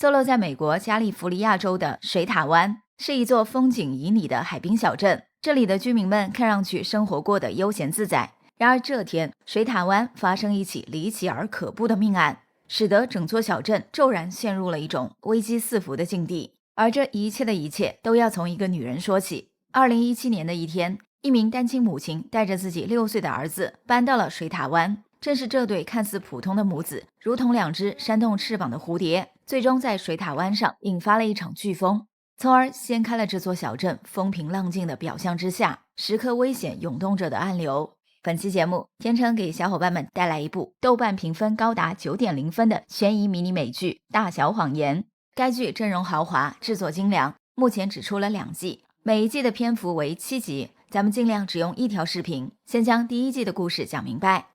坐落在美国加利福尼亚州的水塔湾，是一座风景旖旎的海滨小镇。这里的居民们看上去生活过得悠闲自在。然而这天，水塔湾发生一起离奇而可怖的命案，使得整座小镇骤然陷入了一种危机四伏的境地。而这一切的一切都要从一个女人说起。2017年的一天，一名单亲母亲带着自己6岁的儿子搬到了水塔湾。正是这对看似普通的母子，如同2只扇动翅膀的蝴蝶，最终在水塔湾上引发了一场飓风，从而掀开了这座小镇风平浪静的表象之下时刻危险涌动着的暗流。本期节目，天成给小伙伴们带来一部豆瓣评分高达9.0分的悬疑迷你美剧《大小谎言》。该剧阵容豪华，制作精良，目前只出了2季，每一季的篇幅为7集。咱们尽量只用1条视频，先将第1季的故事讲明白。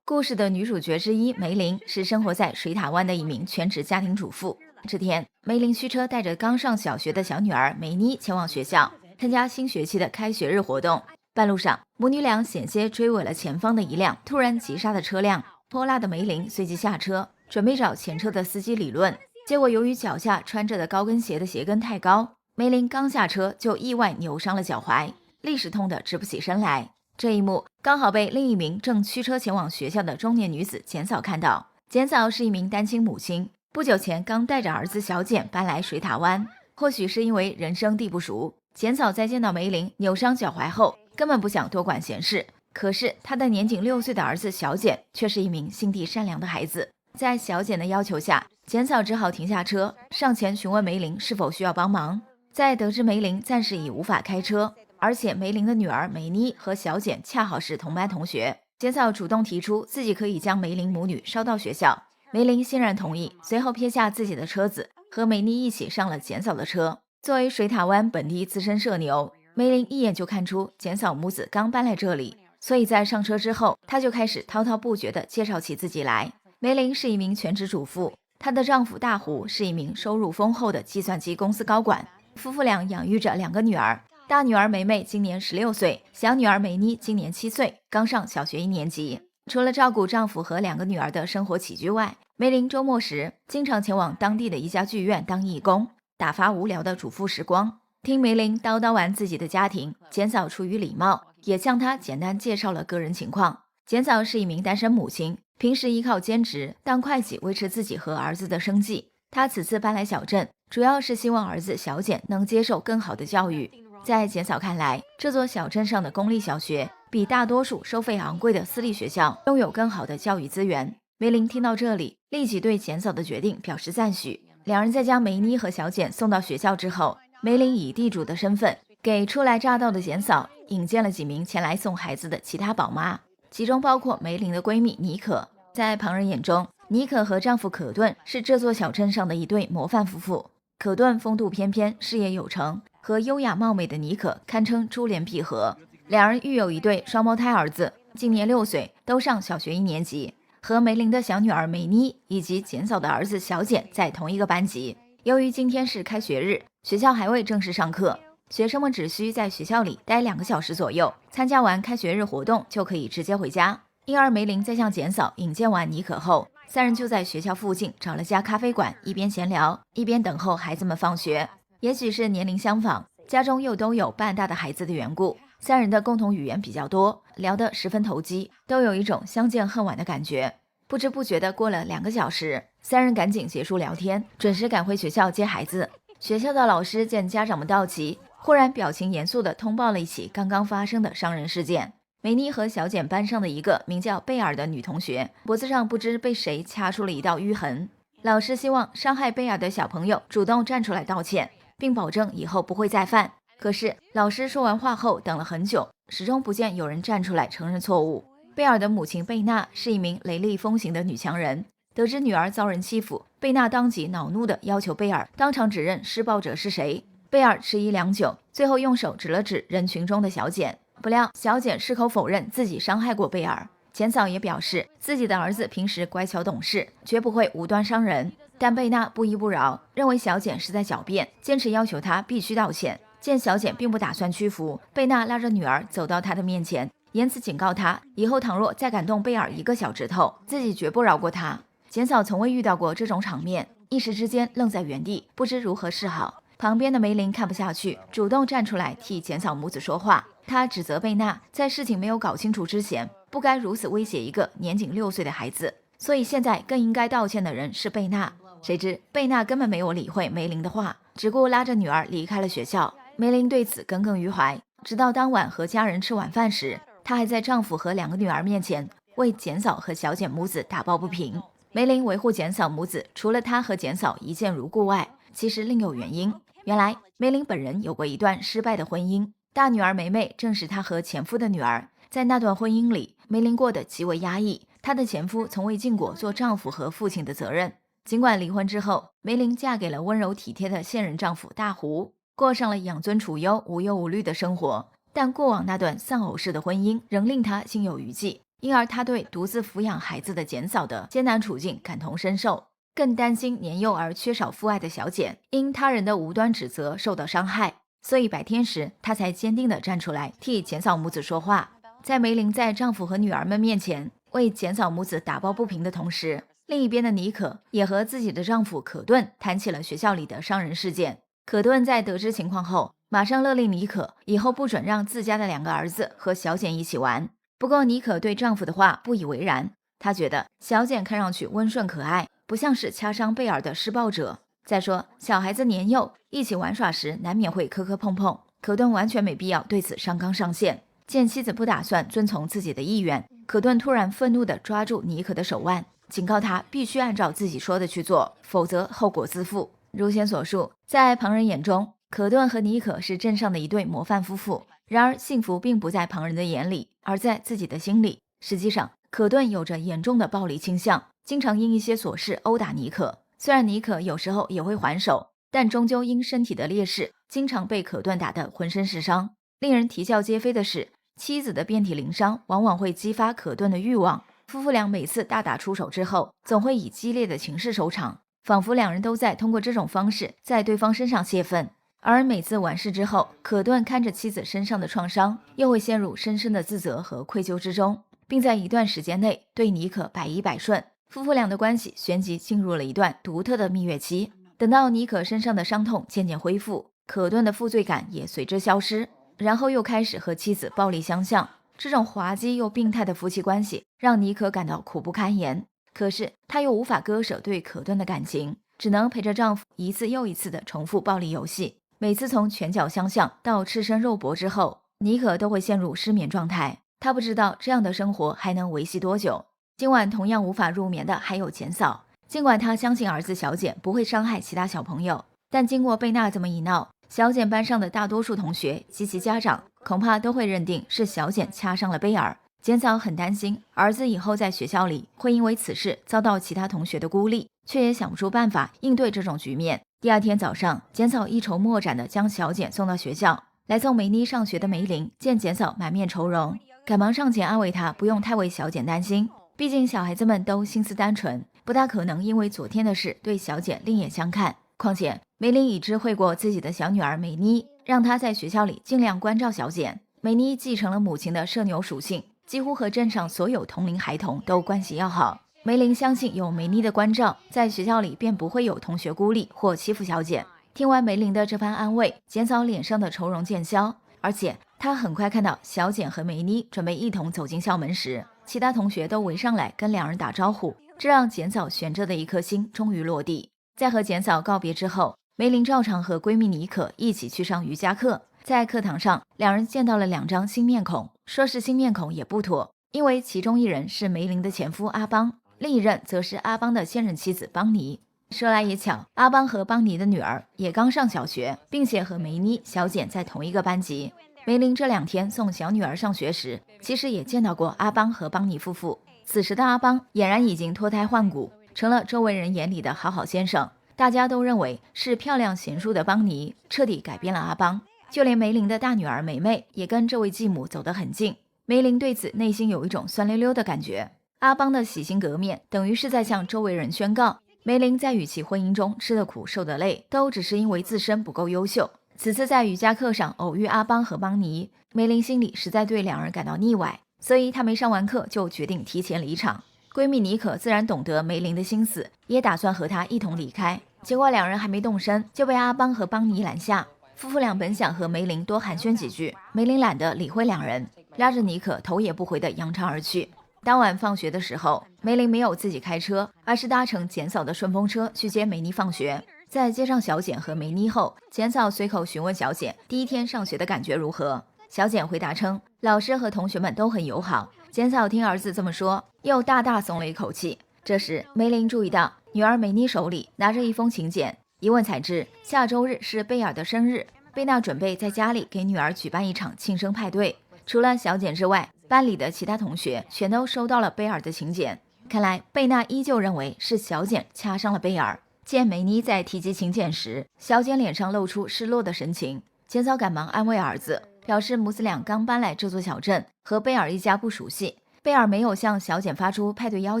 故事的女主角之一梅林是生活在水塔湾的一名全职家庭主妇。这天，梅林驱车带着刚上小学的小女儿梅妮前往学校参加新学期的开学日活动。半路上，母女俩险些追尾了前方的一辆突然急刹的车辆。泼辣的梅林随即下车，准备找前车的司机理论，结果由于脚下穿着的高跟鞋的鞋跟太高，梅林刚下车就意外扭伤了脚踝，立时痛得直不起身来。这一幕刚好被另一名正驱车前往学校的中年女子简嫂看到。简嫂是一名单亲母亲，不久前刚带着儿子小简搬来水塔湾。或许是因为人生地不熟，简嫂在见到梅林扭伤脚踝后，根本不想多管闲事。可是她的年仅6岁的儿子小简却是一名心地善良的孩子。在小简的要求下，简嫂只好停下车，上前询问梅林是否需要帮忙。在得知梅林暂时已无法开车，而且梅林的女儿梅妮和小简恰好是同班同学，简嫂主动提出自己可以将梅林母女捎到学校。梅林欣然同意，随后撇下自己的车子，和梅妮一起上了简嫂的车。作为水塔湾本地资深社牛，梅林一眼就看出简嫂母子刚搬来这里，所以在上车之后，她就开始滔滔不绝地介绍起自己来。梅林是一名全职主妇，她的丈夫大胡是一名收入丰厚的计算机公司高管。夫妇俩养育着2个女儿，大女儿梅梅今年16岁，小女儿梅妮今年7岁，刚上小学1年级。除了照顾丈夫和2个女儿的生活起居外，梅林周末时经常前往当地的一家剧院当义工，打发无聊的主妇时光。听梅林叨叨完自己的家庭，简嫂出于礼貌也向她简单介绍了个人情况。简嫂是一名单身母亲，平时依靠兼职当会计维持自己和儿子的生计。她此次搬来小镇，主要是希望儿子小简能接受更好的教育。在简嫂看来，这座小镇上的公立小学比大多数收费昂贵的私立学校拥有更好的教育资源。梅林听到这里，立即对简嫂的决定表示赞许。2人在将梅妮和小简送到学校之后，梅林以地主的身份给初来乍到的简嫂引荐了几名前来送孩子的其他宝妈，其中包括梅林的闺蜜妮可。在旁人眼中，妮可和丈夫可顿是这座小镇上的一对模范夫妇。可顿风度翩翩，事业有成，和优雅貌美的妮可堪称珠联璧合。2人育有一对双胞胎儿子，今年6岁，都上小学1年级，和梅林的小女儿梅妮以及简嫂的儿子小简在同一个班级。由于今天是开学日，学校还未正式上课，学生们只需在学校里待2个小时左右，参加完开学日活动就可以直接回家。因而梅林在向简嫂引荐完妮可后，3人就在学校附近找了家咖啡馆，一边闲聊一边等候孩子们放学。也许是年龄相仿，家中又都有半大的孩子的缘故，3人的共同语言比较多，聊得十分投机，都有一种相见恨晚的感觉。不知不觉的过了2个小时，3人赶紧结束聊天，准时赶回学校接孩子。学校的老师见家长们到齐，忽然表情严肃地通报了一起刚刚发生的伤人事件。梅妮和小简班上的一个名叫贝尔的女同学，脖子上不知被谁掐出了一道淤痕。老师希望伤害贝尔的小朋友主动站出来道歉，并保证以后不会再犯。可是老师说完话后等了很久，始终不见有人站出来承认错误。贝尔的母亲贝娜是一名雷厉风行的女强人，得知女儿遭人欺负，贝娜当即恼怒地要求贝尔当场指认施暴者是谁。贝尔迟疑良久，最后用手指了指人群中的小简。不料小简矢口否认自己伤害过贝尔，简嫂也表示自己的儿子平时乖巧懂事，绝不会无端伤人。但贝娜不依不饶，认为小简是在狡辩，坚持要求他必须道歉。见小简并不打算屈服，贝娜拉着女儿走到他的面前，言辞警告他，以后倘若再敢动贝尔1个小指头，自己绝不饶过他。简嫂从未遇到过这种场面，一时之间愣在原地，不知如何是好。旁边的梅林看不下去，主动站出来替简嫂母子说话。他指责贝娜在事情没有搞清楚之前，不该如此威胁一个年仅6岁的孩子，所以现在更应该道歉的人是贝娜。谁知贝娜根本没有理会梅林的话，只顾拉着女儿离开了学校。梅林对此耿耿于怀，直到当晚和家人吃晚饭时，她还在丈夫和2个女儿面前为简嫂和小简母子打抱不平。梅林维护简嫂母子，除了她和简嫂一见如故外，其实另有原因。原来梅林本人有过一段失败的婚姻，大女儿梅梅正是她和前夫的女儿。在那段婚姻里，梅林过得极为压抑，她的前夫从未尽过做丈夫和父亲的责任。尽管离婚之后，梅林嫁给了温柔体贴的现任丈夫大胡，过上了养尊处优、无忧无虑的生活，但过往那段丧偶式的婚姻仍令她心有余悸，因而她对独自抚养孩子的简嫂的艰难处境感同身受，更担心年幼而缺少父爱的小简因他人的无端指责受到伤害，所以白天时她才坚定地站出来替简嫂母子说话。在梅林在丈夫和女儿们面前为简嫂母子打抱不平的同时，另一边的妮可也和自己的丈夫可顿谈起了学校里的伤人事件。可顿在得知情况后，马上勒令妮可以后不准让自家的2个儿子和小简一起玩。不过妮可对丈夫的话不以为然，她觉得小简看上去温顺可爱，不像是掐伤贝尔的施暴者。再说小孩子年幼，一起玩耍时难免会磕磕碰碰，可顿完全没必要对此上纲上线。见妻子不打算遵从自己的意愿，可顿突然愤怒地抓住妮可的手腕，警告她必须按照自己说的去做，否则后果自负。如前所述，在旁人眼中，可顿和妮可是镇上的一对模范夫妇。然而幸福并不在旁人的眼里，而在自己的心里。实际上，可顿有着严重的暴力倾向，经常因一些琐事殴打妮可。虽然妮可有时候也会还手，但终究因身体的劣势，经常被可顿打得浑身是伤。令人啼笑皆非的是，妻子的遍体鳞伤往往会激发可顿的欲望。夫妇俩每次大打出手之后，总会以激烈的情势收场，仿佛2人都在通过这种方式在对方身上泄愤。而每次完事之后，可顿看着妻子身上的创伤，又会陷入深深的自责和愧疚之中，并在一段时间内对妮可百依百顺。夫妇俩的关系旋即进入了一段独特的蜜月期。等到妮可身上的伤痛渐渐恢复，可顿的负罪感也随之消失，然后又开始和妻子暴力相向。这种滑稽又病态的夫妻关系让妮可感到苦不堪言，可是她又无法割舍对可顿的感情，只能陪着丈夫一次又一次地重复暴力游戏。每次从拳脚相向到赤身肉搏之后，妮可都会陷入失眠状态。她不知道这样的生活还能维系多久。今晚同样无法入眠的还有简嫂，尽管她相信儿子小简不会伤害其他小朋友，但经过贝娜这么一闹，小简班上的大多数同学及其家长恐怕都会认定是小简掐伤了贝尔。简嫂很担心儿子以后在学校里会因为此事遭到其他同学的孤立，却也想不出办法应对这种局面。第二天早上，简嫂一筹莫展地将小简送到学校。来送梅妮上学的梅林见简嫂满面愁容，赶忙上前安慰她不用太为小简担心，毕竟小孩子们都心思单纯，不大可能因为昨天的事对小简另眼相看。况且梅林已知会过自己的小女儿梅妮，让她在学校里尽量关照小简。梅妮继承了母亲的社牛属性，几乎和镇上所有同龄孩童都关系要好。梅林相信有梅妮的关照，在学校里便不会有同学孤立或欺负小简。听完梅林的这番安慰，简嫂脸上的愁容渐消，而且她很快看到小简和梅妮准备一同走进校门时，其他同学都围上来跟2人打招呼，这让简嫂悬着的一颗心终于落地。在和简嫂告别之后，梅林照常和闺蜜妮可一起去上瑜伽课。在课堂上，2人见到了2张新面孔，说是新面孔也不妥，因为其中一人是梅林的前夫阿邦，另一任则是阿邦的现任妻子邦尼。说来也巧，阿邦和邦尼的女儿也刚上小学，并且和梅妮、小简在同一个班级。梅林这2天送小女儿上学时，其实也见到过阿邦和邦尼夫妇。此时的阿邦俨然已经脱胎换骨，成了周围人眼里的好好先生。大家都认为是漂亮贤淑的邦尼彻底改变了阿邦，就连梅林的大女儿梅梅也跟这位继母走得很近。梅林对此内心有一种酸溜溜的感觉。阿邦的洗心革面，等于是在向周围人宣告，梅林在与其婚姻中吃的苦受的累，都只是因为自身不够优秀。此次在瑜伽课上偶遇阿邦和邦尼，梅林心里实在对2人感到腻歪，所以他没上完课就决定提前离场。闺蜜妮可自然懂得梅林的心思，也打算和她一同离开。结果两人还没动身，就被阿邦和邦尼拦下。夫妇俩本想和梅林多寒暄几句，梅林懒得理会两人，拉着妮可头也不回地扬长而去。当晚放学的时候，梅林没有自己开车，而是搭乘简嫂的顺风车去接梅妮放学。在接上小简和梅妮后，简嫂随口询问小简第一天上学的感觉如何。小简回答称，老师和同学们都很友好。简嫂听儿子这么说，又大大松了一口气。这时梅林注意到女儿梅妮手里拿着一封请柬，一问才知下周日是贝尔的生日，贝娜准备在家里给女儿举办一场庆生派对。除了小简之外，班里的其他同学全都收到了贝尔的请柬。看来贝娜依旧认为是小简掐伤了贝尔。见梅妮在提及请柬时，小简脸上露出失落的神情，简嫂赶忙安慰儿子，表示母子俩刚搬来这座小镇，和贝尔一家不熟悉，贝尔没有向小简发出派对邀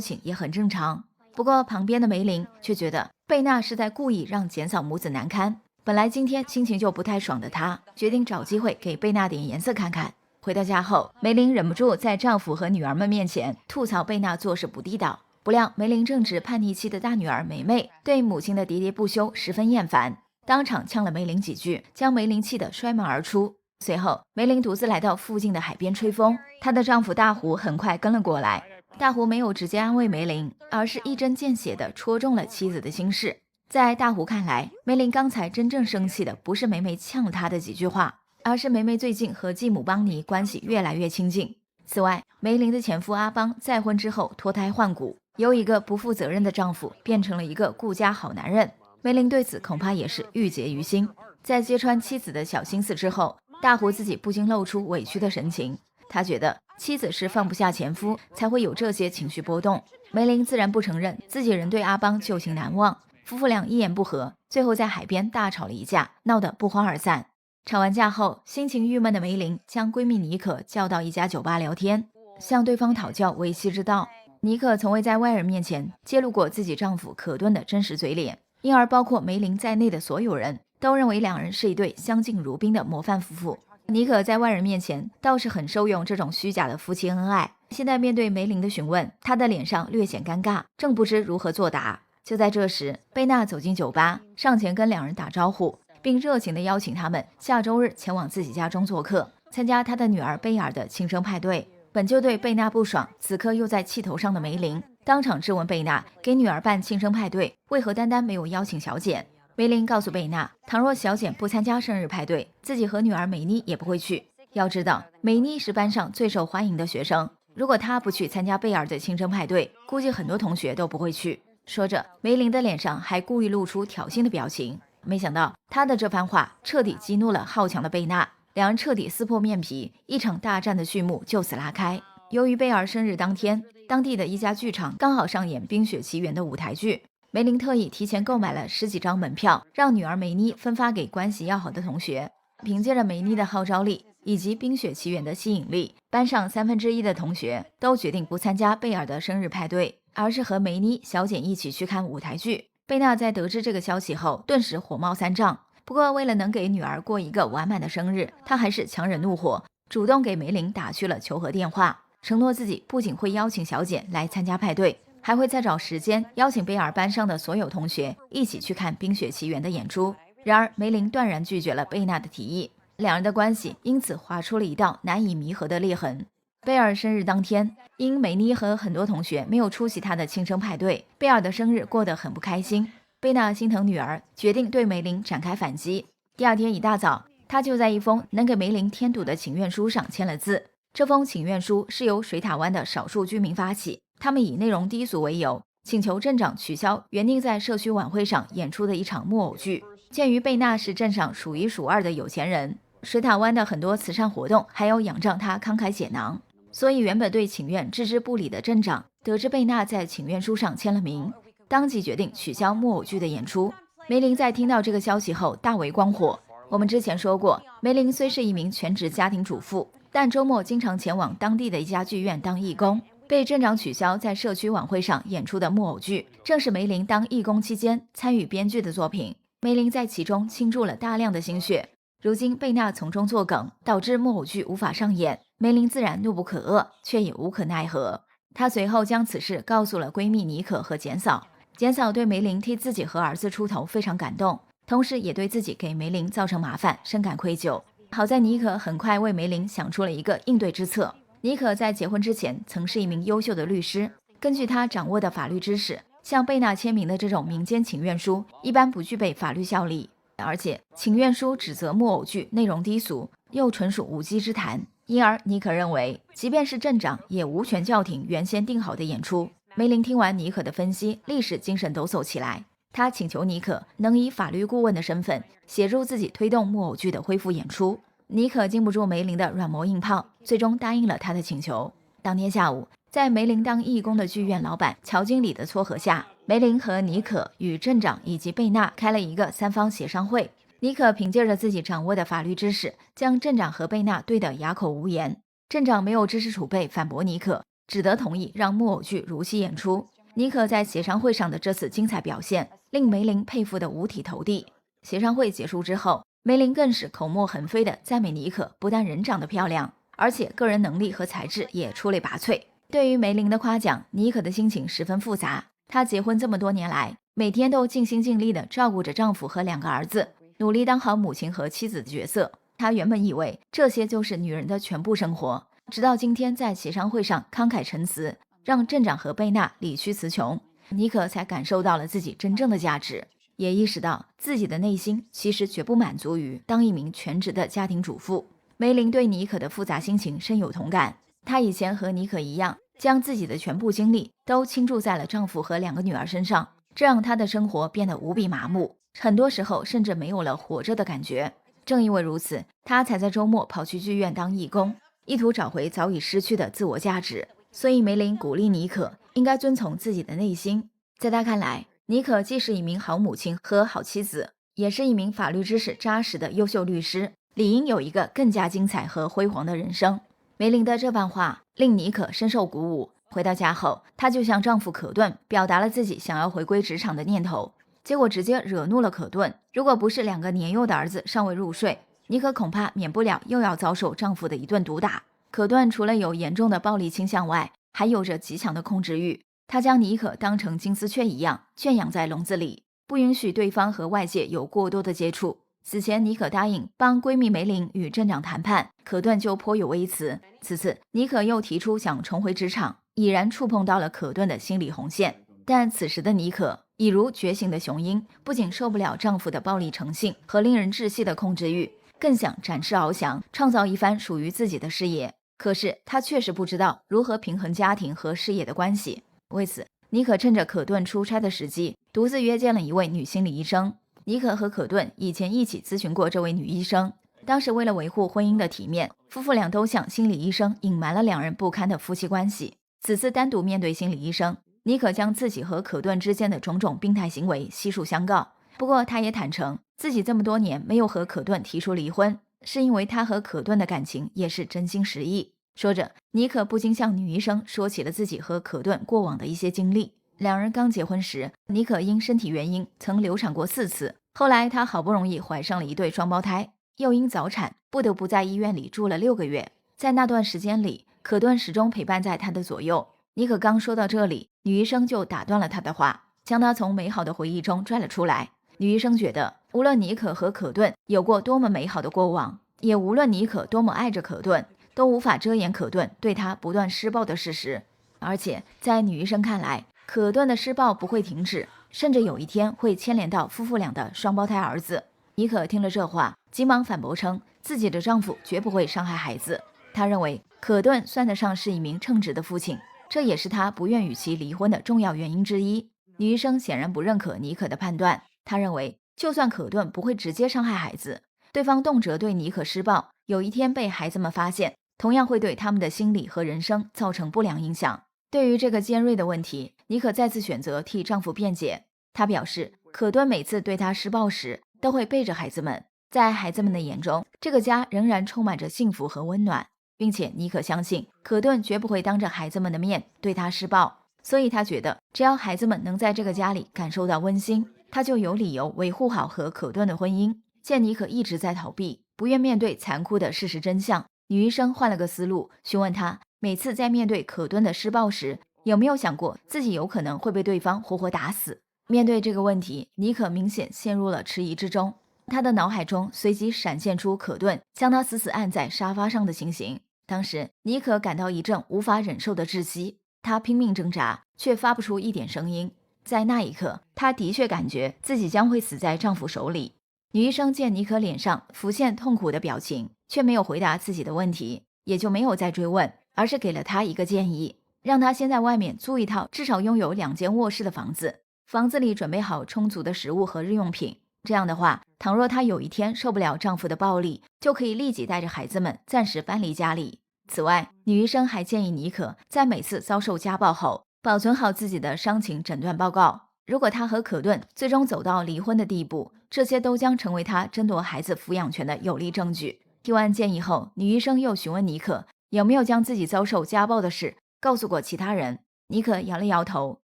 请也很正常。不过旁边的梅林却觉得贝娜是在故意让简嫂母子难堪，本来今天心情就不太爽的她，决定找机会给贝娜点颜色看看。回到家后，梅林忍不住在丈夫和女儿们面前吐槽贝娜做事不地道。不料梅林正值叛逆期的大女儿梅梅对母亲的喋喋不休十分厌烦，当场呛了梅林几句，将梅林气得摔门而出。随后梅林独自来到附近的海边吹风，她的丈夫大胡很快跟了过来。大胡没有直接安慰梅林，而是一针见血地戳中了妻子的心事。在大胡看来，梅林刚才真正生气的不是梅梅呛了他的几句话，而是梅梅最近和继母邦尼关系越来越亲近。此外，梅林的前夫阿邦再婚之后脱胎换骨，由一个不负责任的丈夫变成了一个顾家好男人。梅林对此恐怕也是郁结于心。在揭穿妻子的小心思之后，大胡自己不禁露出委屈的神情。他觉得妻子是放不下前夫，才会有这些情绪波动。梅林自然不承认自己仍对阿邦旧情难忘，夫妇俩一言不合，最后在海边大吵了一架，闹得不欢而散。吵完架后，心情郁闷的梅林将闺蜜妮可叫到一家酒吧聊天，向对方讨教为妻之道。妮可从未在外人面前揭露过自己丈夫可钝的真实嘴脸，因而包括梅林在内的所有人都认为两人是一对相敬如宾的模范夫妇。妮可在外人面前倒是很受用这种虚假的夫妻恩爱，现在面对梅林的询问，她的脸上略显尴尬，正不知如何作答。就在这时，贝娜走进酒吧，上前跟两人打招呼，并热情地邀请他们下周日前往自己家中做客，参加他的女儿贝尔的庆生派对。本就对贝娜不爽，此刻又在气头上的梅林当场质问贝娜，给女儿办庆生派对，为何单单没有邀请小简？梅林告诉贝娜，倘若小简不参加生日派对，自己和女儿梅妮也不会去。要知道，梅妮是班上最受欢迎的学生，如果她不去参加贝尔的庆生派对，估计很多同学都不会去。说着，梅林的脸上还故意露出挑衅的表情。没想到他的这番话彻底激怒了好强的贝娜，两人彻底撕破面皮，一场大战的序幕就此拉开。由于贝尔生日当天，当地的一家剧场刚好上演《冰雪奇缘》的舞台剧，梅林特意提前购买了10几张门票，让女儿梅妮分发给关系要好的同学。凭借着梅妮的号召力以及《冰雪奇缘》的吸引力，班上1/3的同学都决定不参加贝尔的生日派对，而是和梅妮、小简一起去看舞台剧。贝娜在得知这个消息后，顿时火冒三丈。不过为了能给女儿过一个完满的生日，她还是强忍怒火，主动给梅林打去了求和电话，承诺自己不仅会邀请小简来参加派对，还会再找时间邀请贝尔班上的所有同学一起去看《冰雪奇缘》的演出。然而梅林断然拒绝了贝娜的提议，两人的关系因此划出了一道难以弥合的裂痕。贝尔生日当天，因梅妮和很多同学没有出席她的庆生派对，贝尔的生日过得很不开心。贝娜心疼女儿，决定对梅林展开反击。第二天一大早，她就在一封能给梅林添堵的请愿书上签了字。这封请愿书是由水塔湾的少数居民发起，他们以内容低俗为由，请求镇长取消原定在社区晚会上演出的一场木偶剧。鉴于贝娜是镇上数一数二的有钱人，水塔湾的很多慈善活动还有仰仗她慷慨解囊，所以原本对请愿置之不理的镇长得知贝娜在请愿书上签了名，当即决定取消木偶剧的演出。梅林在听到这个消息后大为光火。我们之前说过，梅林虽是一名全职家庭主妇，但周末经常前往当地的一家剧院当义工。被镇长取消在社区晚会上演出的木偶剧，正是梅林当义工期间参与编剧的作品。梅林在其中倾注了大量的心血，如今贝娜从中作梗，导致木偶剧无法上演，梅林自然怒不可遏，却也无可奈何。她随后将此事告诉了闺蜜妮可和简嫂。简嫂对梅林替自己和儿子出头非常感动，同时也对自己给梅林造成麻烦深感愧疚。好在妮可很快为梅林想出了一个应对之策。妮可在结婚之前曾是一名优秀的律师，根据她掌握的法律知识，像贝娜签名的这种民间请愿书一般不具备法律效力，而且请愿书指责木偶剧内容低俗，又纯属无稽之谈，因而妮可认为即便是镇长也无权叫停原先定好的演出。梅林听完妮可的分析，立时精神抖擞起来，他请求妮可能以法律顾问的身份协助自己推动木偶剧的恢复演出。妮可经不住梅林的软磨硬泡，最终答应了他的请求。当天下午，在梅林当义工的剧院老板乔经理的撮合下，梅林和妮可与镇长以及贝娜开了一个三方协商会。妮可凭借着自己掌握的法律知识，将镇长和贝娜对得哑口无言。镇长没有知识储备反驳妮可，只得同意让木偶剧如期演出。妮可在协商会上的这次精彩表现，令梅林佩服得五体投地。协商会结束之后，梅林更是口沫横飞地赞美妮可不但人长得漂亮，而且个人能力和才智也出类拔萃。对于梅林的夸奖，妮可的心情十分复杂。她结婚这么多年来，每天都尽心尽力地照顾着丈夫和2个儿子，努力当好母亲和妻子的角色。她原本以为这些就是女人的全部生活，直到今天在协商会上慷慨陈词，让镇长和贝娜理屈词穷，妮可才感受到了自己真正的价值，也意识到自己的内心其实绝不满足于当一名全职的家庭主妇。梅林对妮可的复杂心情深有同感，她以前和妮可一样，将自己的全部精力都倾注在了丈夫和2个女儿身上，这让她的生活变得无比麻木，很多时候甚至没有了活着的感觉。正因为如此，她才在周末跑去剧院当义工，意图找回早已失去的自我价值。所以梅林鼓励妮可应该遵从自己的内心。在他看来，妮可既是一名好母亲和好妻子，也是一名法律知识扎实的优秀律师，理应有一个更加精彩和辉煌的人生。梅林的这番话令妮可深受鼓舞。回到家后，她就向丈夫可顿表达了自己想要回归职场的念头，结果直接惹怒了可顿。如果不是2个年幼的儿子尚未入睡，妮可恐怕免不了又要遭受丈夫的一顿毒打。可顿除了有严重的暴力倾向外，还有着极强的控制欲。他将妮可当成金丝雀一样圈养在笼子里，不允许对方和外界有过多的接触。此前妮可答应帮闺蜜梅林与镇长谈判，可顿就颇有微词。此次妮可又提出想重回职场，已然触碰到了可顿的心理红线。但此时的妮可已如觉醒的雄鹰，不仅受不了丈夫的暴力成性和令人窒息的控制欲，更想展翅翱翔，创造一番属于自己的事业。可是她确实不知道如何平衡家庭和事业的关系。为此，妮可趁着可顿出差的时机，独自约见了一位女心理医生。妮可和可顿以前一起咨询过这位女医生，当时为了维护婚姻的体面，夫妇俩都向心理医生隐瞒了2人不堪的夫妻关系。此次单独面对心理医生，妮可将自己和可顿之间的种种病态行为悉数相告。不过她也坦诚，自己这么多年没有和可顿提出离婚，是因为她和可顿的感情也是真心实意。说着，妮可不禁向女医生说起了自己和可顿过往的一些经历。2人刚结婚时，妮可因身体原因曾流产过4次，后来她好不容易怀上了一对双胞胎，又因早产不得不在医院里住了6个月。在那段时间里，可顿始终陪伴在她的左右。妮可刚说到这里，女医生就打断了她的话，将她从美好的回忆中拽了出来。女医生觉得，无论妮可和可顿有过多么美好的过往，也无论妮可多么爱着可顿，都无法遮掩可顿对她不断施暴的事实。而且在女医生看来，可顿的施暴不会停止，甚至有一天会牵连到夫妇俩的双胞胎儿子。妮可听了这话，急忙反驳称，自己的丈夫绝不会伤害孩子。她认为可顿算得上是一名称职的父亲，这也是她不愿与其离婚的重要原因之一。女医生显然不认可妮可的判断，她认为就算可顿不会直接伤害孩子，对方动辄对妮可施暴，有一天被孩子们发现，同样会对他们的心理和人生造成不良影响。对于这个尖锐的问题，妮可再次选择替丈夫辩解。她表示，可顿每次对她施暴时，都会背着孩子们，在孩子们的眼中，这个家仍然充满着幸福和温暖，并且妮可相信，可顿绝不会当着孩子们的面对她施暴。所以她觉得，只要孩子们能在这个家里感受到温馨，她就有理由维护好和可顿的婚姻。见妮可一直在逃避，不愿面对残酷的事实真相，女医生换了个思路，询问她每次在面对可顿的施暴时，有没有想过自己有可能会被对方活活打死？面对这个问题，妮可明显陷入了迟疑之中。他的脑海中随即闪现出可顿将他死死按在沙发上的情形。当时，妮可感到一阵无法忍受的窒息，她拼命挣扎，却发不出一点声音。在那一刻，她的确感觉自己将会死在丈夫手里。女医生见妮可脸上浮现痛苦的表情，却没有回答自己的问题，也就没有再追问，而是给了她一个建议，让她先在外面租一套至少拥有2间卧室的房子，房子里准备好充足的食物和日用品。这样的话，倘若她有一天受不了丈夫的暴力，就可以立即带着孩子们暂时搬离家里。此外，女医生还建议妮可在每次遭受家暴后，保存好自己的伤情诊断报告。如果她和可顿最终走到离婚的地步，这些都将成为她争夺孩子抚养权的有力证据。听完建议后，女医生又询问妮可有没有将自己遭受家暴的事告诉过其他人。妮可摇了摇头。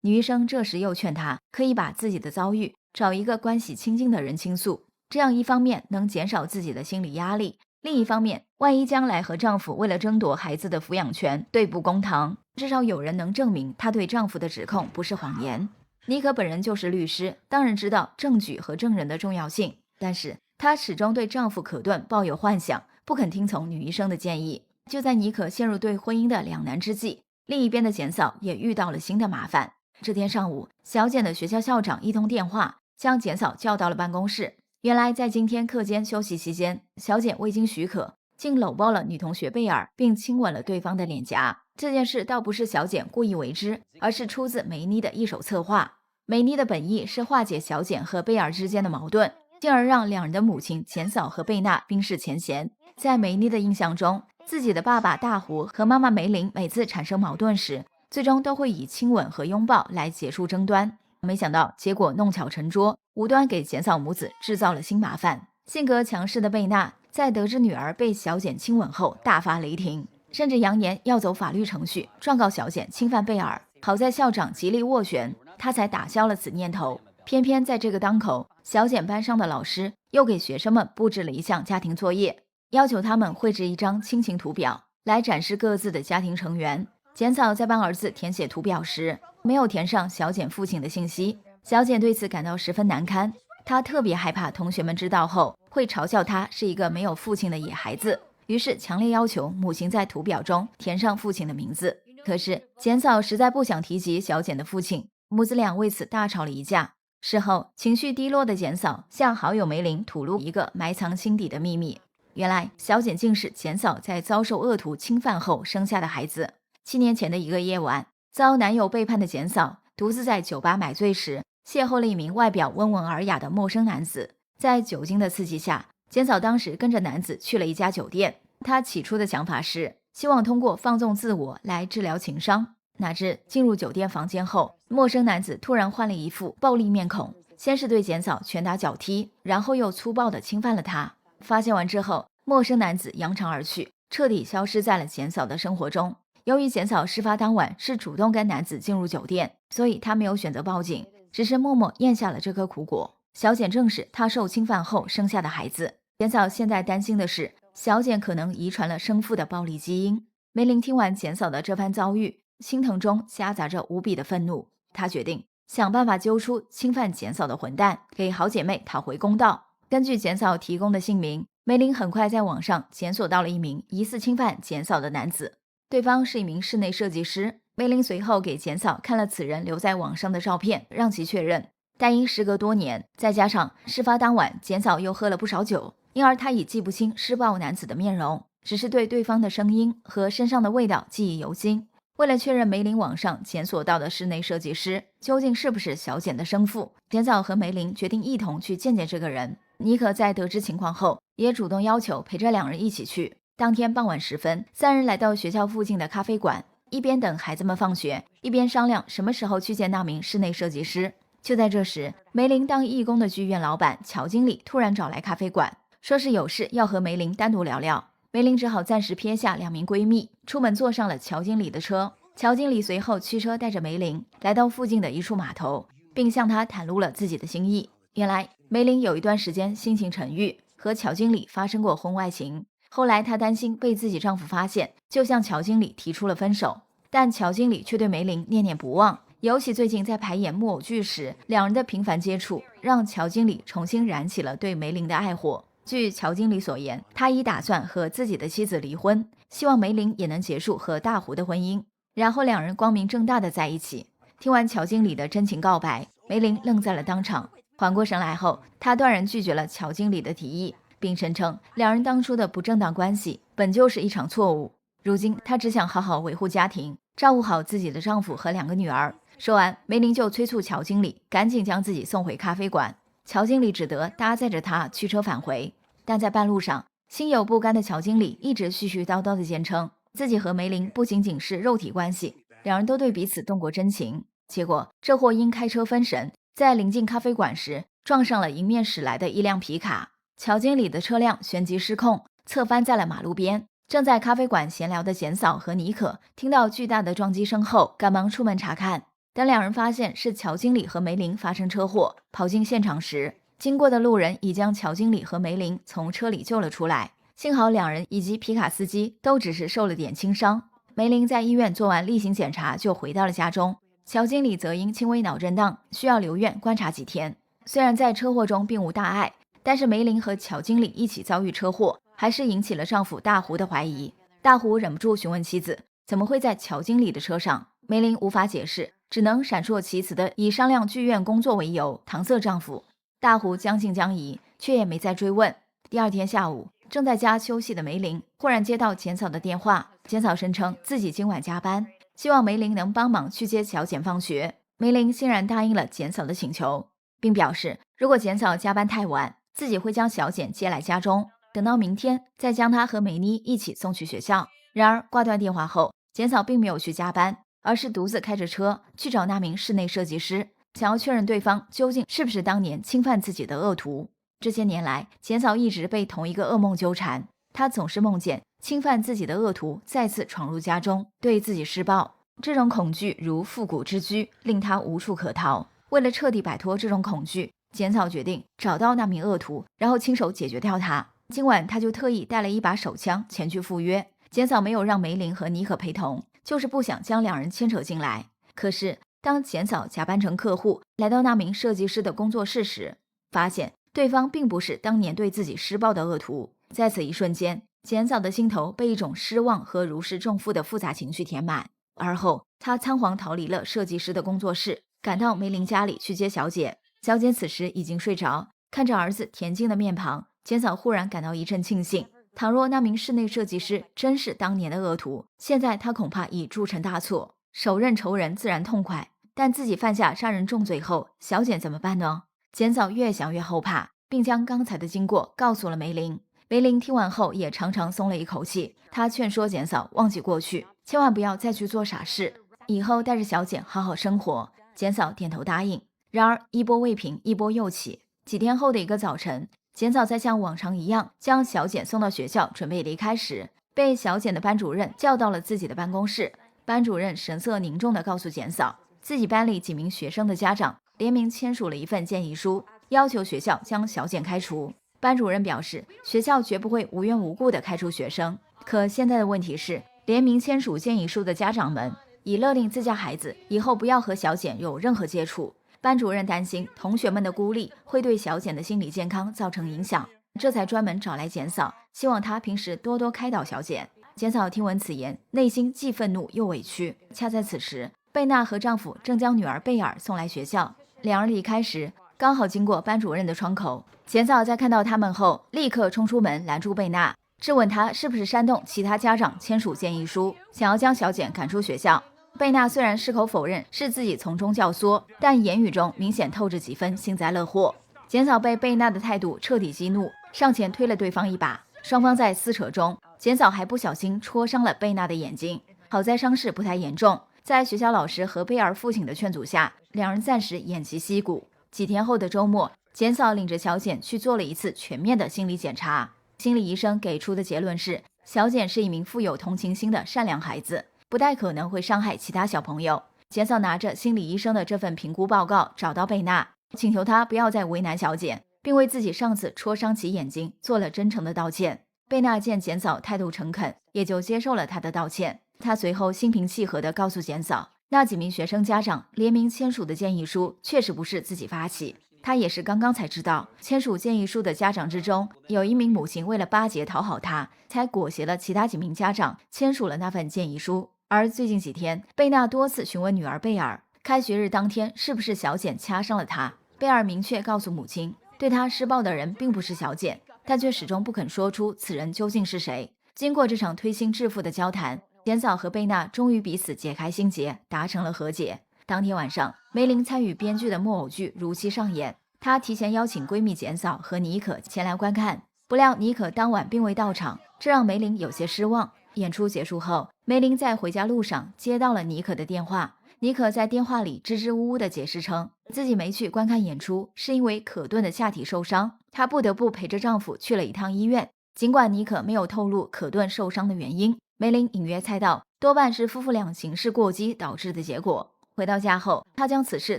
女医生这时又劝她可以把自己的遭遇找一个关系亲近的人倾诉，这样一方面能减少自己的心理压力，另一方面，万一将来和丈夫为了争夺孩子的抚养权对簿公堂，至少有人能证明她对丈夫的指控不是谎言。妮可本人就是律师，当然知道证据和证人的重要性，但是她始终对丈夫可顿抱有幻想，不肯听从女医生的建议。就在妮可陷入对婚姻的两难之际，另一边的简嫂也遇到了新的麻烦。这天上午，小简的学校校长一通电话将简嫂叫到了办公室。原来在今天课间休息期间，小简未经许可竟搂抱了女同学贝尔，并亲吻了对方的脸颊。这件事倒不是小简故意为之，而是出自梅妮的一手策划。梅妮的本意是化解小简和贝尔之间的矛盾，进而让两人的母亲简嫂和贝娜冰释前嫌。在梅妮的印象中，自己的爸爸大胡和妈妈梅林每次产生矛盾时，最终都会以亲吻和拥抱来结束争端。没想到结果弄巧成拙，无端给简嫂母子制造了新麻烦。性格强势的贝娜在得知女儿被小简亲吻后大发雷霆，甚至扬言要走法律程序状告小简侵犯贝尔。好在校长极力斡旋，他才打消了此念头。偏偏在这个当口，小简班上的老师又给学生们布置了一项家庭作业，要求他们绘制一张亲情图表来展示各自的家庭成员。简嫂在帮儿子填写图表时，没有填上小简父亲的信息，小简对此感到十分难堪。她特别害怕同学们知道后会嘲笑她是一个没有父亲的野孩子，于是强烈要求母亲在图表中填上父亲的名字。可是简嫂实在不想提及小简的父亲，母子俩为此大吵了一架。事后，情绪低落的简嫂向好友梅林吐露一个埋藏心底的秘密。原来，小简竟是简嫂在遭受恶徒侵犯后生下的孩子。7年前的一个夜晚，遭男友背叛的简嫂独自在酒吧买醉时，邂逅了一名外表温文尔雅的陌生男子。在酒精的刺激下，简嫂当时跟着男子去了一家酒店。她起初的想法是希望通过放纵自我来治疗情伤，哪知进入酒店房间后，陌生男子突然换了一副暴力面孔，先是对简嫂拳打脚踢，然后又粗暴地侵犯了她。发现完之后，陌生男子扬长而去，彻底消失在了简嫂的生活中。由于简嫂事发当晚是主动跟男子进入酒店，所以她没有选择报警，只是默默咽下了这颗苦果。小简正是她受侵犯后生下的孩子。简嫂现在担心的是，小简可能遗传了生父的暴力基因。梅林听完简嫂的这番遭遇，心疼中夹杂着无比的愤怒。她决定想办法揪出侵犯简嫂的混蛋，给好姐妹讨回公道。根据简嫂提供的姓名，梅林很快在网上检索到了一名疑似侵犯简嫂的男子。对方是一名室内设计师，梅林随后给简嫂看了此人留在网上的照片，让其确认。但因时隔多年，再加上事发当晚简嫂又喝了不少酒，因而他已记不清施暴男子的面容，只是对对方的声音和身上的味道记忆犹新。为了确认梅林网上检索到的室内设计师究竟是不是小简的生父，简嫂和梅林决定一同去见见这个人。妮可在得知情况后，也主动要求陪着两人一起去。当天傍晚时分，3人来到学校附近的咖啡馆，一边等孩子们放学，一边商量什么时候去见那名室内设计师。就在这时，梅林当义工的剧院老板乔经理突然找来咖啡馆，说是有事要和梅林单独聊聊。梅林只好暂时撇下2名闺蜜，出门坐上了乔经理的车。乔经理随后驱车带着梅林来到附近的一处码头，并向她袒露了自己的心意。原来梅林有一段时间心情沉郁，和乔经理发生过婚外情，后来她担心被自己丈夫发现，就向乔经理提出了分手，但乔经理却对梅林念念不忘。尤其最近在排演木偶剧时，两人的频繁接触让乔经理重新燃起了对梅林的爱火。据乔经理所言，他已打算和自己的妻子离婚，希望梅林也能结束和大胡的婚姻，然后两人光明正大的在一起。听完乔经理的真情告白，梅林愣在了当场。缓过神来后，他断然拒绝了乔经理的提议，并声称两人当初的不正当关系本就是一场错误。如今他只想好好维护家庭，照顾好自己的丈夫和2个女儿。说完，梅林就催促乔经理赶紧将自己送回咖啡馆。乔经理只得搭载着他驱车返回，但在半路上，心有不甘的乔经理一直絮絮叨叨地坚称自己和梅林不仅仅是肉体关系，两人都对彼此动过真情。结果这货因开车分神，在临近咖啡馆时撞上了迎面驶来的一辆皮卡，乔经理的车辆旋即失控，侧翻在了马路边。正在咖啡馆闲聊的简嫂和妮可听到巨大的撞击声后，赶忙出门查看。等两人发现是乔经理和梅林发生车祸，跑进现场时，经过的路人已将乔经理和梅林从车里救了出来。幸好两人以及皮卡司机都只是受了点轻伤。梅林在医院做完例行检查就回到了家中，乔经理则因轻微脑震荡需要留院观察几天。虽然在车祸中并无大碍，但是梅林和乔经理一起遭遇车祸，还是引起了丈夫大胡的怀疑。大胡忍不住询问妻子怎么会在乔经理的车上，梅林无法解释，只能闪烁其词的以商量剧院工作为由搪塞丈夫。大胡将信将疑，却也没再追问。第二天下午，正在家休息的梅林忽然接到简嫂的电话，简嫂声称自己今晚加班，希望梅林能帮忙去接小简放学。梅林欣然答应了简嫂的请求，并表示如果简嫂加班太晚，自己会将小简接来家中，等到明天再将她和梅妮一起送去学校。然而挂断电话后，简嫂并没有去加班，而是独自开着车去找那名室内设计师，想要确认对方究竟是不是当年侵犯自己的恶徒。这些年来，简嫂一直被同一个噩梦纠缠，她总是梦见侵犯自己的恶徒再次闯入家中，对自己施暴。这种恐惧如复古之居，令她无处可逃。为了彻底摆脱这种恐惧，简嫂决定找到那名恶徒，然后亲手解决掉他。今晚她就特意带了一把手枪前去赴约。简嫂没有让梅林和妮可陪同，就是不想将两人牵扯进来。可是当简嫂假扮成客户来到那名设计师的工作室时，发现对方并不是当年对自己施暴的恶徒。在此一瞬间，简嫂的心头被一种失望和如释重负的复杂情绪填满。而后她仓皇逃离了设计师的工作室，赶到梅林家里去接小简。小简此时已经睡着，看着儿子恬静的面庞，简嫂忽然感到一阵庆幸。倘若那名室内设计师真是当年的恶徒，现在他恐怕已铸成大错，手刃仇人自然痛快，但自己犯下杀人重罪后，小简怎么办呢？简嫂越想越后怕，并将刚才的经过告诉了梅林。梅林听完后也长长松了一口气，他劝说简嫂忘记过去，千万不要再去做傻事，以后带着小简好好生活。简嫂点头答应。然而一波未平，一波又起。几天后的一个早晨，简嫂在像往常一样将小简送到学校准备离开时，被小简的班主任叫到了自己的办公室。班主任神色凝重地告诉简嫂，自己班里几名学生的家长联名签署了一份建议书，要求学校将小简开除。班主任表示，学校绝不会无缘无故地开除学生。可现在的问题是，联名签署建议书的家长们已勒令自家孩子以后不要和小简有任何接触。班主任担心同学们的孤立会对小简的心理健康造成影响，这才专门找来简嫂，希望她平时多多开导小简。简嫂听闻此言，内心既愤怒又委屈。恰在此时，贝娜和丈夫正将女儿贝尔送来学校，两人离开时刚好经过班主任的窗口。简嫂在看到他们后，立刻冲出门拦住贝娜，质问她是不是煽动其他家长签署建议书，想要将小简赶出学校。贝娜虽然矢口否认是自己从中教唆，但言语中明显透着几分幸灾乐祸。简嫂被贝娜的态度彻底激怒，上前推了对方一把，双方在撕扯中，简嫂还不小心戳伤了贝娜的眼睛，好在伤势不太严重。在学校老师和贝尔父亲的劝阻下，两人暂时偃旗息鼓。几天后的周末，简嫂领着小简去做了一次全面的心理检查。心理医生给出的结论是，小简是一名富有同情心的善良孩子，不太可能会伤害其他小朋友。简嫂拿着心理医生的这份评估报告找到贝娜，请求她不要再为难小简，并为自己上次戳伤其眼睛做了真诚的道歉。贝娜见简嫂态度诚恳，也就接受了她的道歉。她随后心平气和地告诉简嫂，那几名学生家长联名签署的建议书确实不是自己发起。她也是刚刚才知道，签署建议书的家长之中，有一名母亲为了巴结讨好她，才裹挟了其他几名家长签署了那份建议书。而最近几天，贝娜多次询问女儿贝尔，开学日当天是不是小简掐伤了她。贝尔明确告诉母亲，对她施暴的人并不是小简，但却始终不肯说出此人究竟是谁。经过这场推心置腹的交谈，简嫂和贝娜终于彼此解开心结，达成了和解。当天晚上，梅林参与编剧的木偶剧如期上演，她提前邀请闺蜜简嫂和妮可前来观看，不料妮可当晚并未到场，这让梅林有些失望。演出结束后，梅林在回家路上接到了妮可的电话，妮可在电话里支支吾吾地解释称，自己没去观看演出是因为可顿的下体受伤，她不得不陪着丈夫去了一趟医院。尽管妮可没有透露可顿受伤的原因，梅林隐约猜到多半是夫妇俩行事过激导致的结果。回到家后，她将此事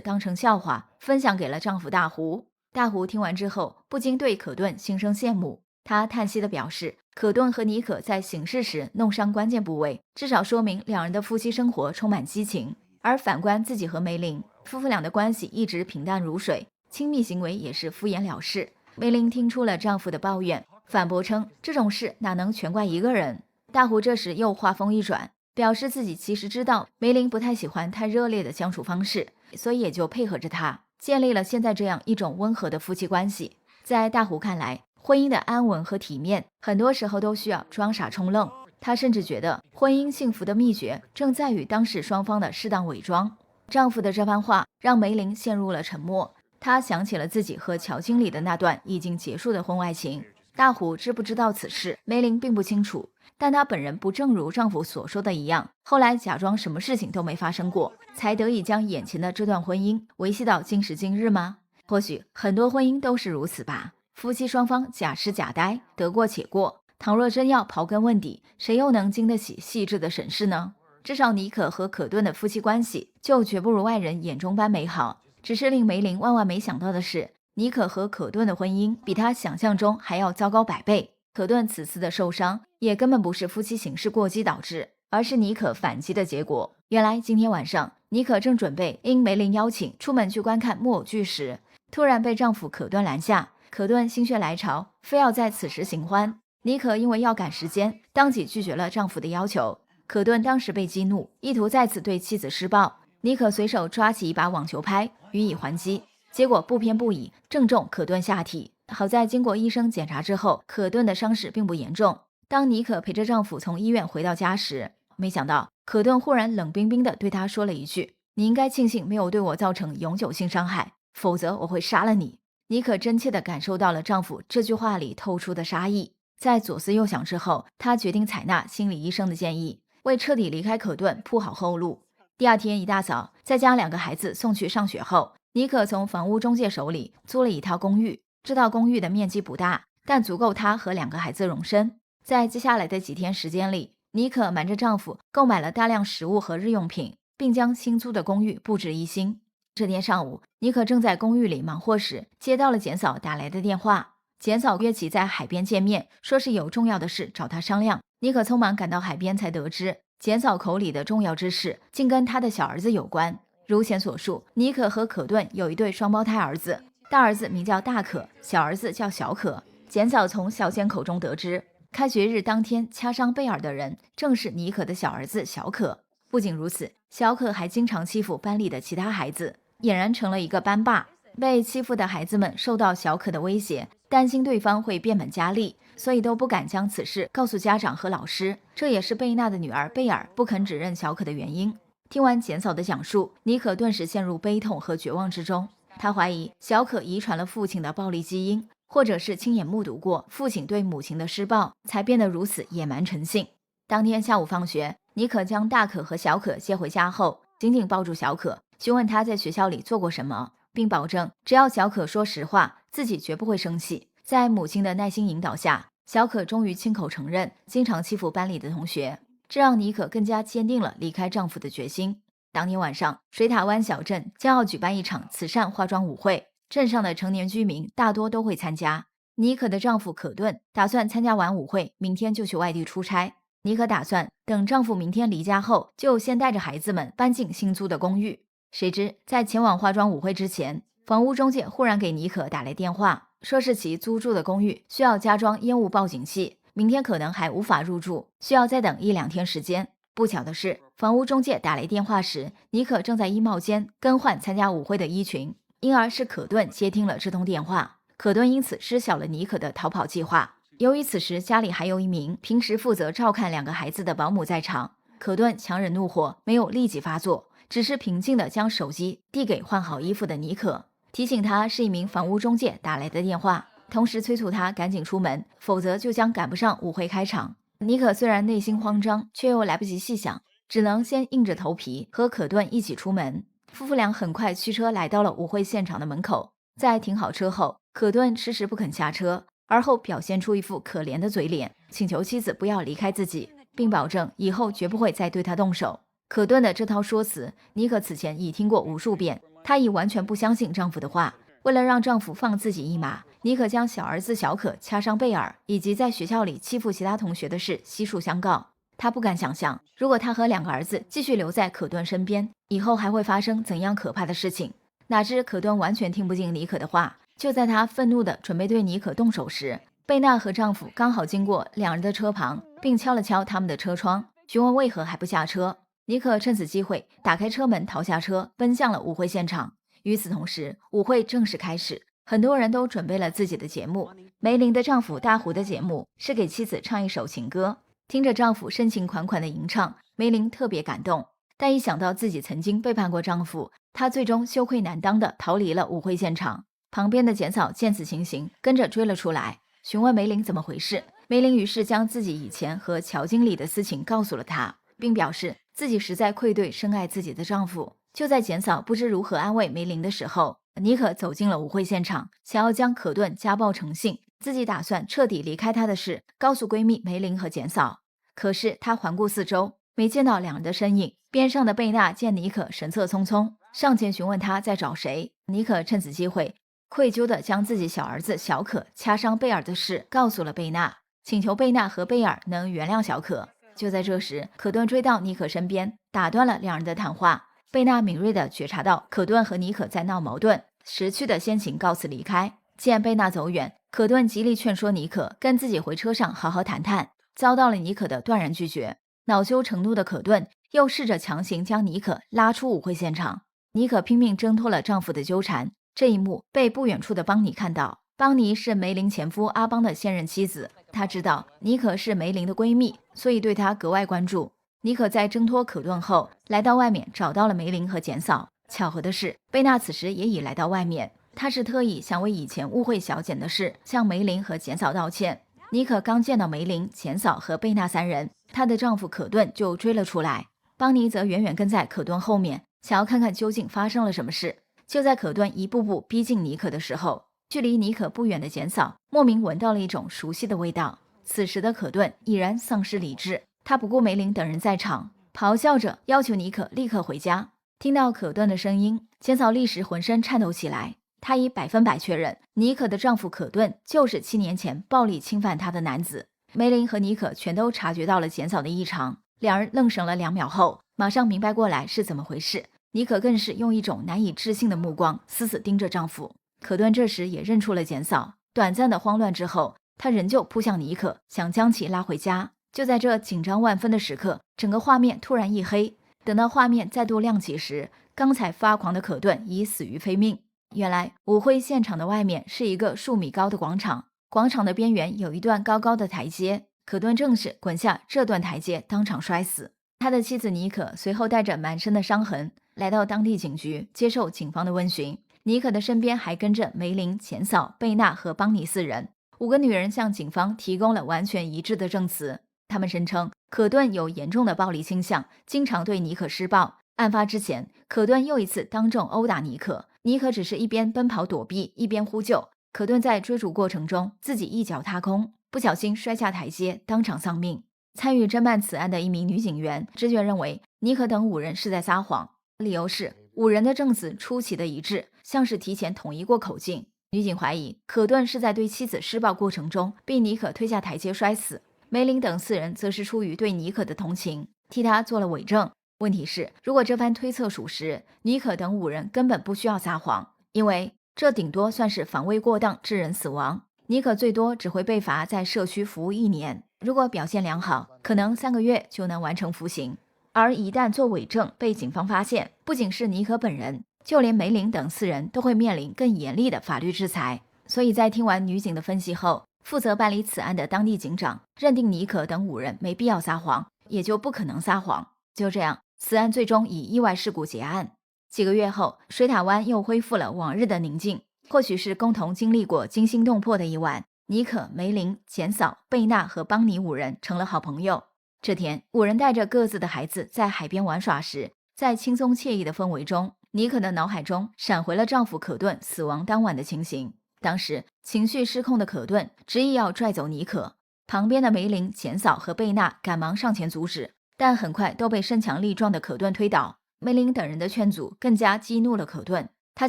当成笑话分享给了丈夫大胡。大胡听完之后，不禁对可顿心生羡慕。他叹息地表示，可顿和妮可在行事时弄伤关键部位，至少说明两人的夫妻生活充满激情。而反观自己和梅林，夫妇俩的关系一直平淡如水，亲密行为也是敷衍了事。梅林听出了丈夫的抱怨，反驳称这种事哪能全怪一个人。大胡这时又话锋一转，表示自己其实知道梅林不太喜欢太热烈的相处方式，所以也就配合着他，建立了现在这样一种温和的夫妻关系。在大胡看来，婚姻的安稳和体面很多时候都需要装傻充愣，他甚至觉得婚姻幸福的秘诀正在于当事双方的适当伪装。丈夫的这番话让梅林陷入了沉默，她想起了自己和乔经理的那段已经结束的婚外情。大胡知不知道此事，梅林并不清楚，但她本人不正如丈夫所说的一样，后来假装什么事情都没发生过，才得以将眼前的这段婚姻维系到今时今日吗？或许很多婚姻都是如此吧，夫妻双方假痴假呆，得过且过。倘若真要刨根问底，谁又能经得起细致的审视呢？至少妮可和可顿的夫妻关系就绝不如外人眼中般美好。只是令梅林万万没想到的是，妮可和可顿的婚姻比他想象中还要糟糕100倍。可顿此次的受伤也根本不是夫妻行事过激导致，而是妮可反击的结果。原来今天晚上，妮可正准备因梅林邀请出门去观看木偶剧时，突然被丈夫可顿拦下。可顿心血来潮，非要在此时行欢。妮可因为要赶时间，当即拒绝了丈夫的要求。可顿当时被激怒，意图再次对妻子施暴。妮可随手抓起一把网球拍予以还击，结果不偏不倚，正中可顿下体。好在经过医生检查之后，可顿的伤势并不严重。当妮可陪着丈夫从医院回到家时，没想到可顿忽然冷冰冰地对她说了一句：你应该庆幸没有对我造成永久性伤害，否则我会杀了你。妮可真切地感受到了丈夫这句话里透出的杀意，在左思右想之后，她决定采纳心理医生的建议，为彻底离开可顿铺好后路。第二天一大早，在将2个孩子送去上学后，妮可从房屋中介手里租了一套公寓。这套公寓的面积不大，但足够她和2个孩子容身。在接下来的几天时间里，妮可瞒着丈夫购买了大量食物和日用品，并将新租的公寓布置一新。这天上午，妮可正在公寓里忙活时，接到了简嫂打来的电话。简嫂约其在海边见面，说是有重要的事找她商量。妮可匆忙赶到海边，才得知简嫂口里的重要之事竟跟她的小儿子有关。如前所述，妮可和可顿有一对双胞胎儿子，大儿子名叫大可，小儿子叫小可。简嫂从小简口中得知，开学日当天掐伤贝尔的人正是妮可的小儿子小可。不仅如此，小可还经常欺负班里的其他孩子，俨然成了一个班霸。被欺负的孩子们受到小可的威胁，担心对方会变本加厉，所以都不敢将此事告诉家长和老师。这也是贝娜的女儿贝尔不肯指认小可的原因。听完简嫂的讲述，妮可顿时陷入悲痛和绝望之中。她怀疑小可遗传了父亲的暴力基因，或者是亲眼目睹过父亲对母亲的施暴，才变得如此野蛮成性。当天下午放学，妮可将大可和小可接回家后，紧紧抱住小可，询问他在学校里做过什么，并保证只要小可说实话，自己绝不会生气。在母亲的耐心引导下，小可终于亲口承认经常欺负班里的同学，这让妮可更加坚定了离开丈夫的决心。当天晚上，水塔湾小镇将要举办一场慈善化妆舞会，镇上的成年居民大多都会参加。妮可的丈夫可顿打算参加完舞会，明天就去外地出差。妮可打算等丈夫明天离家后，就先带着孩子们搬进新租的公寓。谁知在前往化妆舞会之前，房屋中介忽然给妮可打来电话，说是其租住的公寓需要加装烟雾报警器，明天可能还无法入住，需要再等1-2天时间。不巧的是，房屋中介打来电话时，妮可正在衣帽间更换参加舞会的衣裙，因而是可顿接听了这通电话。可顿因此知晓了妮可的逃跑计划。由于此时家里还有一名平时负责照看2个孩子的保姆在场，可顿强忍怒火，没有立即发作，只是平静地将手机递给换好衣服的妮可，提醒她是一名房屋中介打来的电话，同时催促她赶紧出门，否则就将赶不上舞会开场。妮可虽然内心慌张，却又来不及细想，只能先硬着头皮和可顿一起出门。夫妇俩很快驱车来到了舞会现场的门口，在停好车后，可顿迟迟不肯下车，而后表现出一副可怜的嘴脸，请求妻子不要离开自己，并保证以后绝不会再对他动手。可顿的这套说辞，妮可此前已听过无数遍，她已完全不相信丈夫的话。为了让丈夫放自己一马，妮可将小儿子小可掐伤贝尔，以及在学校里欺负其他同学的事悉数相告。她不敢想象，如果她和2个儿子继续留在可顿身边，以后还会发生怎样可怕的事情。哪知可顿完全听不进妮可的话，就在她愤怒地准备对妮可动手时，贝娜和丈夫刚好经过2人的车旁，并敲了敲他们的车窗，询问为何还不下车。妮可趁此机会打开车门逃下车，奔向了舞会现场。与此同时，舞会正式开始，很多人都准备了自己的节目。梅林的丈夫大胡的节目是给妻子唱一首情歌，听着丈夫深情款款的吟唱，梅林特别感动。但一想到自己曾经背叛过丈夫，她最终羞愧难当地逃离了舞会现场。旁边的简嫂见此情形，跟着追了出来，询问梅林怎么回事。梅林于是将自己以前和乔经理的私情告诉了她，并表示自己实在愧对深爱自己的丈夫。就在简嫂不知如何安慰梅林的时候，妮可走进了舞会现场，想要将可顿家暴成性，自己打算彻底离开他的事告诉闺蜜梅林和简嫂。可是她环顾四周，没见到2人的身影。边上的贝娜见妮可神色匆匆，上前询问她在找谁。妮可趁此机会愧疚地将自己小儿子小可掐伤贝尔的事告诉了贝娜，请求贝娜和贝尔能原谅小可。就在这时，可顿追到妮可身边，打断了2人的谈话。贝娜敏锐地觉察到可顿和妮可在闹矛盾，识趣的先行告辞离开。见贝娜走远，可顿极力劝说妮可跟自己回车上好好谈谈，遭到了妮可的断然拒绝。恼羞成怒的可顿又试着强行将妮可拉出舞会现场。妮可拼命挣脱了丈夫的纠缠，这一幕被不远处的邦尼看到。邦尼是梅林前夫阿邦的现任妻子，她知道妮可是梅林的闺蜜，所以对她格外关注。妮可在挣脱可顿后，来到外面找到了梅林和简嫂。巧合的是，贝娜此时也已来到外面，她是特意想为以前误会小简的事向梅林和简嫂道歉。妮可刚见到梅林、简嫂和贝娜3人，她的丈夫可顿就追了出来。邦尼则远远跟在可顿后面，想要看看究竟发生了什么事。就在可顿一步步逼近妮可的时候，距离妮可不远的简嫂莫名闻到了一种熟悉的味道。此时的可顿已然丧失理智，他不顾梅林等人在场，咆哮着要求妮可立刻回家。听到可顿的声音，简嫂立时浑身颤抖起来。她以100%确认妮可的丈夫可顿就是7年前暴力侵犯她的男子。梅林和妮可全都察觉到了简嫂的异常，2人愣神了2秒后，马上明白过来是怎么回事。妮可更是用一种难以置信的目光死死盯着丈夫。可顿这时也认出了简嫂，短暂的慌乱之后，他仍旧扑向妮可，想将其拉回家。就在这紧张万分的时刻，整个画面突然一黑。等到画面再度亮起时，刚才发狂的可顿已死于非命。原来舞会现场的外面是一个数米高的广场，广场的边缘有一段高高的台阶，可顿正是滚下这段台阶，当场摔死。他的妻子妮可随后带着满身的伤痕来到当地警局，接受警方的问询。妮可的身边还跟着梅林、简嫂、贝娜和邦尼4人，5个女人向警方提供了完全一致的证词。他们声称可顿有严重的暴力倾向，经常对妮可施暴。案发之前，可顿又一次当众殴打妮可，妮可只是一边奔跑躲避，一边呼救。可顿在追逐过程中自己一脚踏空，不小心摔下台阶，当场丧命。参与侦办此案的一名女警员直觉认为妮可等5人是在撒谎，理由是5人的证词出奇的一致，像是提前统一过口径。女警怀疑可顿是在对妻子施暴过程中被妮可推下台阶摔死，梅林等4人则是出于对妮可的同情，替她做了伪证。问题是，如果这番推测属实，妮可等5人根本不需要撒谎，因为这顶多算是防卫过当致人死亡。妮可最多只会被罚在社区服务1年，如果表现良好，可能3个月就能完成服刑。而一旦做伪证被警方发现，不仅是妮可本人，就连梅林等4人都会面临更严厉的法律制裁。所以在听完女警的分析后，负责办理此案的当地警长认定妮可等5人没必要撒谎，也就不可能撒谎。就这样，此案最终以意外事故结案。几个月后，水塔湾又恢复了往日的宁静。或许是共同经历过惊心动魄的一晚，妮可、梅林、简嫂、贝娜和邦尼5人成了好朋友。这天，5人带着各自的孩子在海边玩耍时，在轻松惬意的氛围中，妮可的脑海中闪回了丈夫可顿死亡当晚的情形。当时情绪失控的可顿执意要拽走妮可，旁边的梅林、简嫂和贝娜赶忙上前阻止，但很快都被身强力壮的可顿推倒。梅林等人的劝阻更加激怒了可顿，他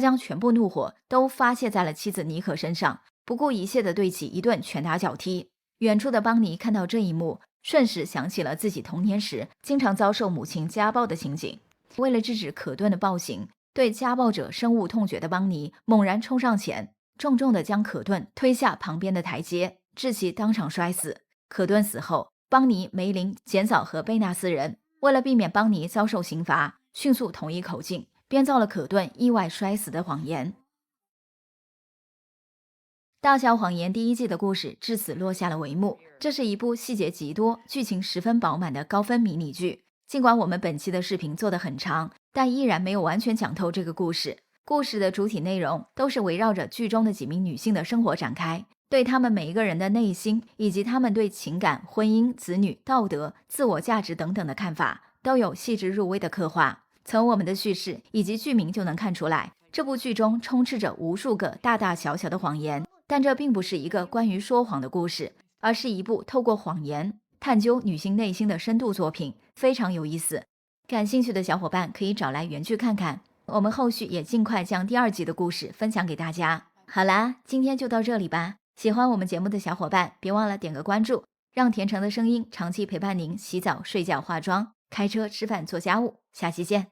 将全部怒火都发泄在了妻子妮可身上，不顾一切地对其一顿拳打脚踢。远处的邦尼看到这一幕，瞬时想起了自己童年时经常遭受母亲家暴的情景。为了制止可顿的暴行，对家暴者深恶痛绝的邦尼猛然冲上前，重重地将可顿推下旁边的台阶，致其当场摔死。可顿死后，邦尼、梅林、简嫂和贝纳4人为了避免邦尼遭受刑罚，迅速统一口径，编造了可顿意外摔死的谎言。大小谎言第1季的故事至此落下了帷幕。这是一部细节极多、剧情十分饱满的高分迷你剧。尽管我们本期的视频做得很长，但依然没有完全讲透这个故事。故事的主体内容都是围绕着剧中的几名女性的生活展开，对她们每一个人的内心，以及她们对情感、婚姻、子女、道德、自我价值等等的看法，都有细致入微的刻画。从我们的叙事以及剧名就能看出来，这部剧中充斥着无数个大大小小的谎言，但这并不是一个关于说谎的故事，而是一部透过谎言探究女性内心的深度作品，非常有意思。感兴趣的小伙伴可以找来原剧看看，我们后续也尽快将第2集的故事分享给大家。好啦，今天就到这里吧。喜欢我们节目的小伙伴，别忘了点个关注，让甜橙的声音长期陪伴您洗澡、睡觉、化妆、开车、吃饭、做家务。下期见。